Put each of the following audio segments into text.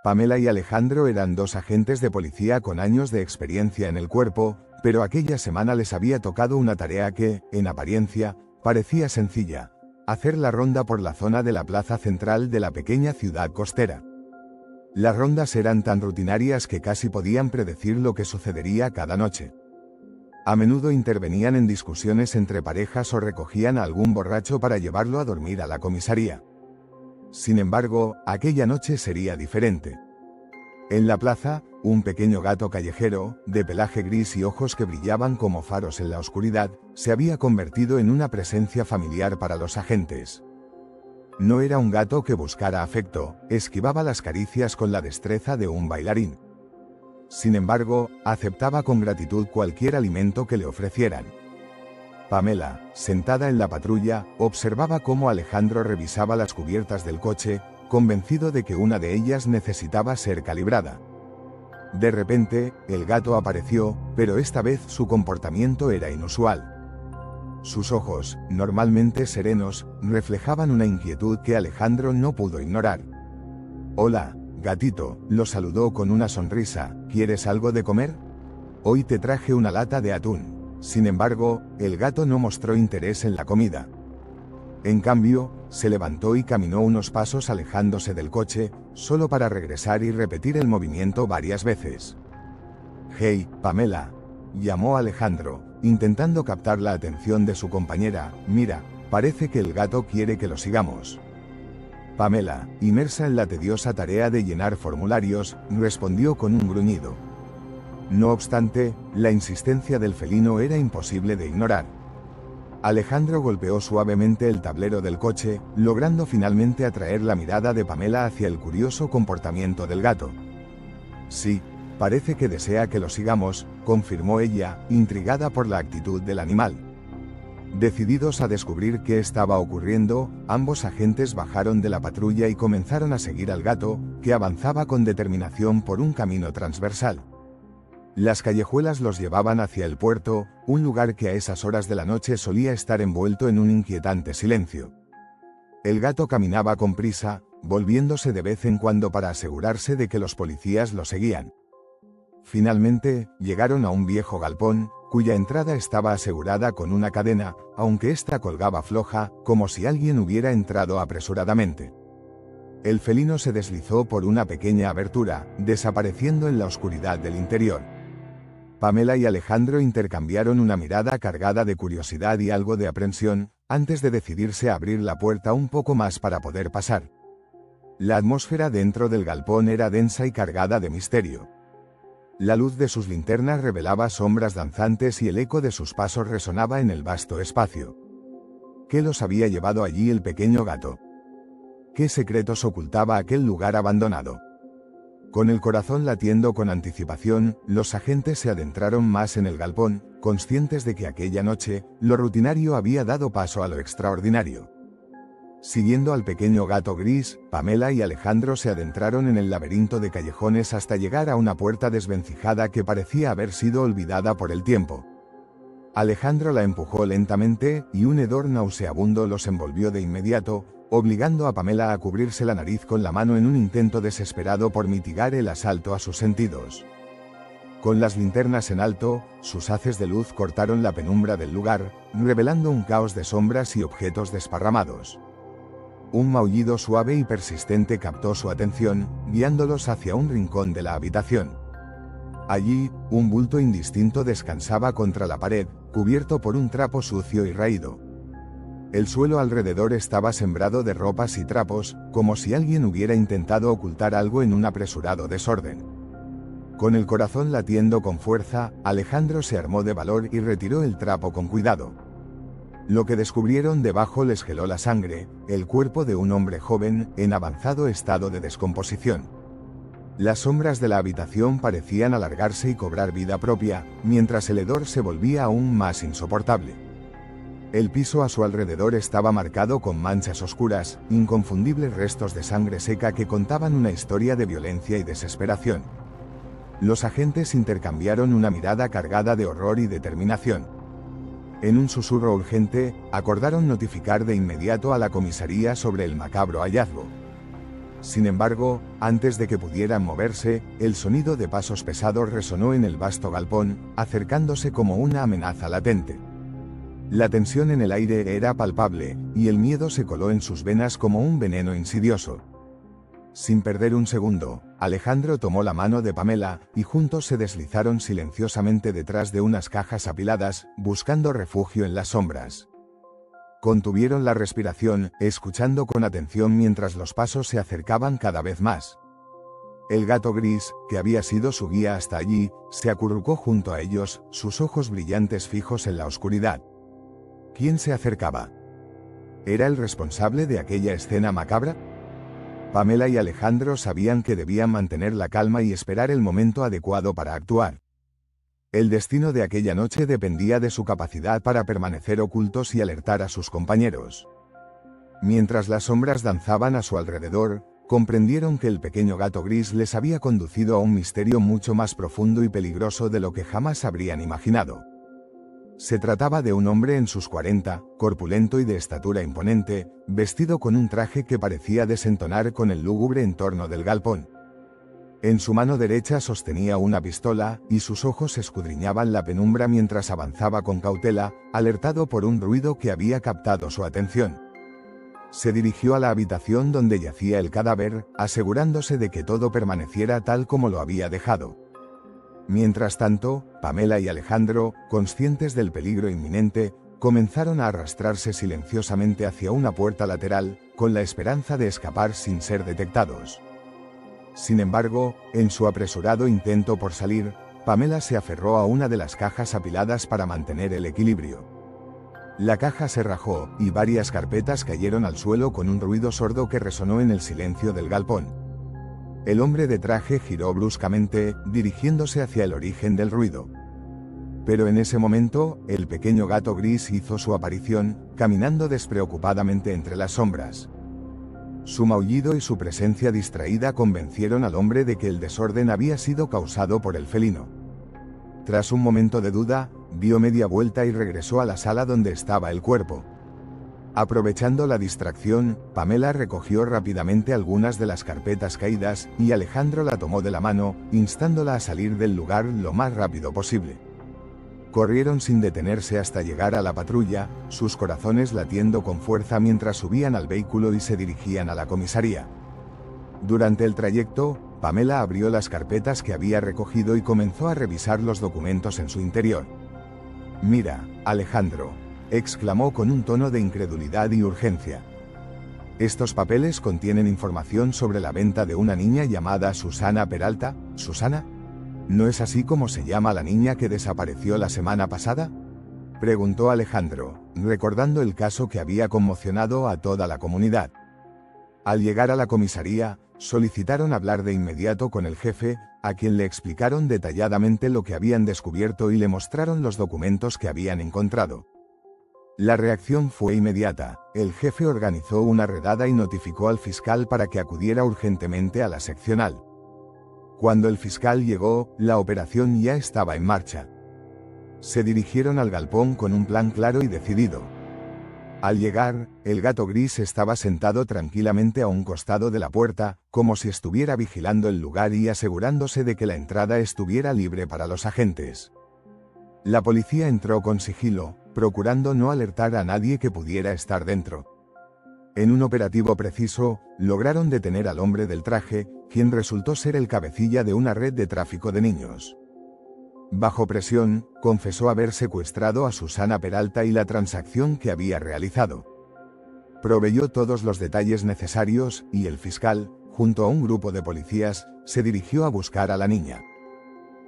Pamela y Alejandro eran dos agentes de policía con años de experiencia en el cuerpo, pero aquella semana les había tocado una tarea que, en apariencia, parecía sencilla: hacer la ronda por la zona de la plaza central de la pequeña ciudad costera. Las rondas eran tan rutinarias que casi podían predecir lo que sucedería cada noche. A menudo intervenían en discusiones entre parejas o recogían a algún borracho para llevarlo a dormir a la comisaría. Sin embargo, aquella noche sería diferente. En la plaza, un pequeño gato callejero, de pelaje gris y ojos que brillaban como faros en la oscuridad, se había convertido en una presencia familiar para los agentes. No era un gato que buscara afecto, esquivaba las caricias con la destreza de un bailarín. Sin embargo, aceptaba con gratitud cualquier alimento que le ofrecieran. Pamela, sentada en la patrulla, observaba cómo Alejandro revisaba las cubiertas del coche, convencido de que una de ellas necesitaba ser calibrada. De repente, el gato apareció, pero esta vez su comportamiento era inusual. Sus ojos, normalmente serenos, reflejaban una inquietud que Alejandro no pudo ignorar. «Hola, gatito», lo saludó con una sonrisa. «¿Quieres algo de comer? Hoy te traje una lata de atún». Sin embargo, el gato no mostró interés en la comida. En cambio, se levantó y caminó unos pasos alejándose del coche, solo para regresar y repetir el movimiento varias veces. «Hey, Pamela», llamó Alejandro, intentando captar la atención de su compañera. «Mira, parece que el gato quiere que lo sigamos». Pamela, inmersa en la tediosa tarea de llenar formularios, respondió con un gruñido. No obstante, la insistencia del felino era imposible de ignorar. Alejandro golpeó suavemente el tablero del coche, logrando finalmente atraer la mirada de Pamela hacia el curioso comportamiento del gato. «Sí, parece que desea que lo sigamos», confirmó ella, intrigada por la actitud del animal. Decididos a descubrir qué estaba ocurriendo, ambos agentes bajaron de la patrulla y comenzaron a seguir al gato, que avanzaba con determinación por un camino transversal. Las callejuelas los llevaban hacia el puerto, un lugar que a esas horas de la noche solía estar envuelto en un inquietante silencio. El gato caminaba con prisa, volviéndose de vez en cuando para asegurarse de que los policías lo seguían. Finalmente, llegaron a un viejo galpón, cuya entrada estaba asegurada con una cadena, aunque ésta colgaba floja, como si alguien hubiera entrado apresuradamente. El felino se deslizó por una pequeña abertura, desapareciendo en la oscuridad del interior. Pamela y Alejandro intercambiaron una mirada cargada de curiosidad y algo de aprensión, antes de decidirse a abrir la puerta un poco más para poder pasar. La atmósfera dentro del galpón era densa y cargada de misterio. La luz de sus linternas revelaba sombras danzantes y el eco de sus pasos resonaba en el vasto espacio. ¿Qué los había llevado allí el pequeño gato? ¿Qué secretos ocultaba aquel lugar abandonado? Con el corazón latiendo con anticipación, los agentes se adentraron más en el galpón, conscientes de que aquella noche, lo rutinario había dado paso a lo extraordinario. Siguiendo al pequeño gato gris, Pamela y Alejandro se adentraron en el laberinto de callejones hasta llegar a una puerta desvencijada que parecía haber sido olvidada por el tiempo. Alejandro la empujó lentamente, y un hedor nauseabundo los envolvió de inmediato, obligando a Pamela a cubrirse la nariz con la mano en un intento desesperado por mitigar el asalto a sus sentidos. Con las linternas en alto, sus haces de luz cortaron la penumbra del lugar, revelando un caos de sombras y objetos desparramados. Un maullido suave y persistente captó su atención, guiándolos hacia un rincón de la habitación. Allí, un bulto indistinto descansaba contra la pared, cubierto por un trapo sucio y raído. El suelo alrededor estaba sembrado de ropas y trapos, como si alguien hubiera intentado ocultar algo en un apresurado desorden. Con el corazón latiendo con fuerza, Alejandro se armó de valor y retiró el trapo con cuidado. Lo que descubrieron debajo les geló la sangre: el cuerpo de un hombre joven, en avanzado estado de descomposición. Las sombras de la habitación parecían alargarse y cobrar vida propia, mientras el hedor se volvía aún más insoportable. El piso a su alrededor estaba marcado con manchas oscuras, inconfundibles restos de sangre seca que contaban una historia de violencia y desesperación. Los agentes intercambiaron una mirada cargada de horror y determinación. En un susurro urgente, acordaron notificar de inmediato a la comisaría sobre el macabro hallazgo. Sin embargo, antes de que pudieran moverse, el sonido de pasos pesados resonó en el vasto galpón, acercándose como una amenaza latente. La tensión en el aire era palpable, y el miedo se coló en sus venas como un veneno insidioso. Sin perder un segundo, Alejandro tomó la mano de Pamela, y juntos se deslizaron silenciosamente detrás de unas cajas apiladas, buscando refugio en las sombras. Contuvieron la respiración, escuchando con atención mientras los pasos se acercaban cada vez más. El gato gris, que había sido su guía hasta allí, se acurrucó junto a ellos, sus ojos brillantes fijos en la oscuridad. ¿Quién se acercaba? ¿Era el responsable de aquella escena macabra? Pamela y Alejandro sabían que debían mantener la calma y esperar el momento adecuado para actuar. El destino de aquella noche dependía de su capacidad para permanecer ocultos y alertar a sus compañeros. Mientras las sombras danzaban a su alrededor, comprendieron que el pequeño gato gris les había conducido a un misterio mucho más profundo y peligroso de lo que jamás habrían imaginado. Se trataba de un hombre en sus 40, corpulento y de estatura imponente, vestido con un traje que parecía desentonar con el lúgubre entorno del galpón. En su mano derecha sostenía una pistola, y sus ojos escudriñaban la penumbra mientras avanzaba con cautela, alertado por un ruido que había captado su atención. Se dirigió a la habitación donde yacía el cadáver, asegurándose de que todo permaneciera tal como lo había dejado. Mientras tanto, Pamela y Alejandro, conscientes del peligro inminente, comenzaron a arrastrarse silenciosamente hacia una puerta lateral, con la esperanza de escapar sin ser detectados. Sin embargo, en su apresurado intento por salir, Pamela se aferró a una de las cajas apiladas para mantener el equilibrio. La caja se rajó, y varias carpetas cayeron al suelo con un ruido sordo que resonó en el silencio del galpón. El hombre de traje giró bruscamente, dirigiéndose hacia el origen del ruido. Pero en ese momento, el pequeño gato gris hizo su aparición, caminando despreocupadamente entre las sombras. Su maullido y su presencia distraída convencieron al hombre de que el desorden había sido causado por el felino. Tras un momento de duda, dio media vuelta y regresó a la sala donde estaba el cuerpo. Aprovechando la distracción, Pamela recogió rápidamente algunas de las carpetas caídas, y Alejandro la tomó de la mano, instándola a salir del lugar lo más rápido posible. Corrieron sin detenerse hasta llegar a la patrulla, sus corazones latiendo con fuerza mientras subían al vehículo y se dirigían a la comisaría. Durante el trayecto, Pamela abrió las carpetas que había recogido y comenzó a revisar los documentos en su interior. «Mira, Alejandro», exclamó con un tono de incredulidad y urgencia. «Estos papeles contienen información sobre la venta de una niña llamada Susana Peralta. ¿Susana? ¿No es así como se llama la niña que desapareció la semana pasada?», preguntó Alejandro, recordando el caso que había conmocionado a toda la comunidad. Al llegar a la comisaría, solicitaron hablar de inmediato con el jefe, a quien le explicaron detalladamente lo que habían descubierto y le mostraron los documentos que habían encontrado. La reacción fue inmediata. El jefe organizó una redada y notificó al fiscal para que acudiera urgentemente a la seccional. Cuando el fiscal llegó, la operación ya estaba en marcha. Se dirigieron al galpón con un plan claro y decidido. Al llegar, el gato gris estaba sentado tranquilamente a un costado de la puerta, como si estuviera vigilando el lugar y asegurándose de que la entrada estuviera libre para los agentes. La policía entró con sigilo, procurando no alertar a nadie que pudiera estar dentro. En un operativo preciso, lograron detener al hombre del traje, quien resultó ser el cabecilla de una red de tráfico de niños. Bajo presión, confesó haber secuestrado a Susana Peralta y la transacción que había realizado. Proveyó todos los detalles necesarios, y el fiscal, junto a un grupo de policías, se dirigió a buscar a la niña.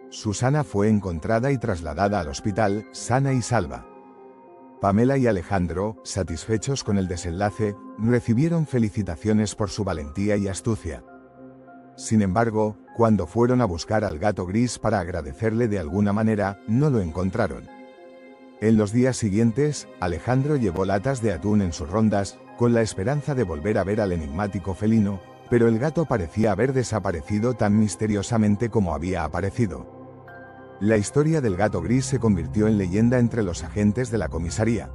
Susana fue encontrada y trasladada al hospital, sana y salva. Pamela y Alejandro, satisfechos con el desenlace, recibieron felicitaciones por su valentía y astucia. Sin embargo, cuando fueron a buscar al gato gris para agradecerle de alguna manera, no lo encontraron. En los días siguientes, Alejandro llevó latas de atún en sus rondas, con la esperanza de volver a ver al enigmático felino, pero el gato parecía haber desaparecido tan misteriosamente como había aparecido. La historia del gato gris se convirtió en leyenda entre los agentes de la comisaría.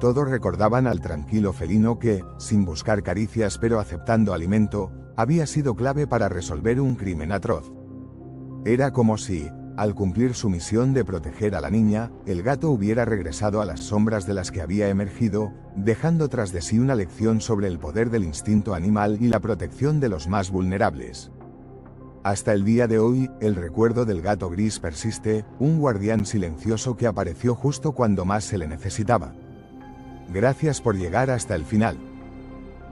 Todos recordaban al tranquilo felino que, sin buscar caricias pero aceptando alimento, había sido clave para resolver un crimen atroz. Era como si, al cumplir su misión de proteger a la niña, el gato hubiera regresado a las sombras de las que había emergido, dejando tras de sí una lección sobre el poder del instinto animal y la protección de los más vulnerables. Hasta el día de hoy, el recuerdo del gato gris persiste, un guardián silencioso que apareció justo cuando más se le necesitaba. Gracias por llegar hasta el final.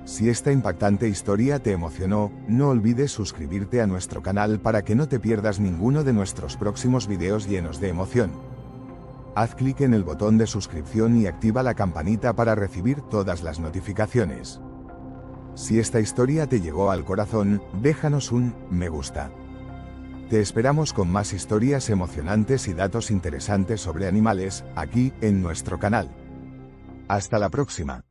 Si esta impactante historia te emocionó, no olvides suscribirte a nuestro canal para que no te pierdas ninguno de nuestros próximos videos llenos de emoción. Haz clic en el botón de suscripción y activa la campanita para recibir todas las notificaciones. Si esta historia te llegó al corazón, déjanos un me gusta. Te esperamos con más historias emocionantes y datos interesantes sobre animales, aquí, en nuestro canal. Hasta la próxima.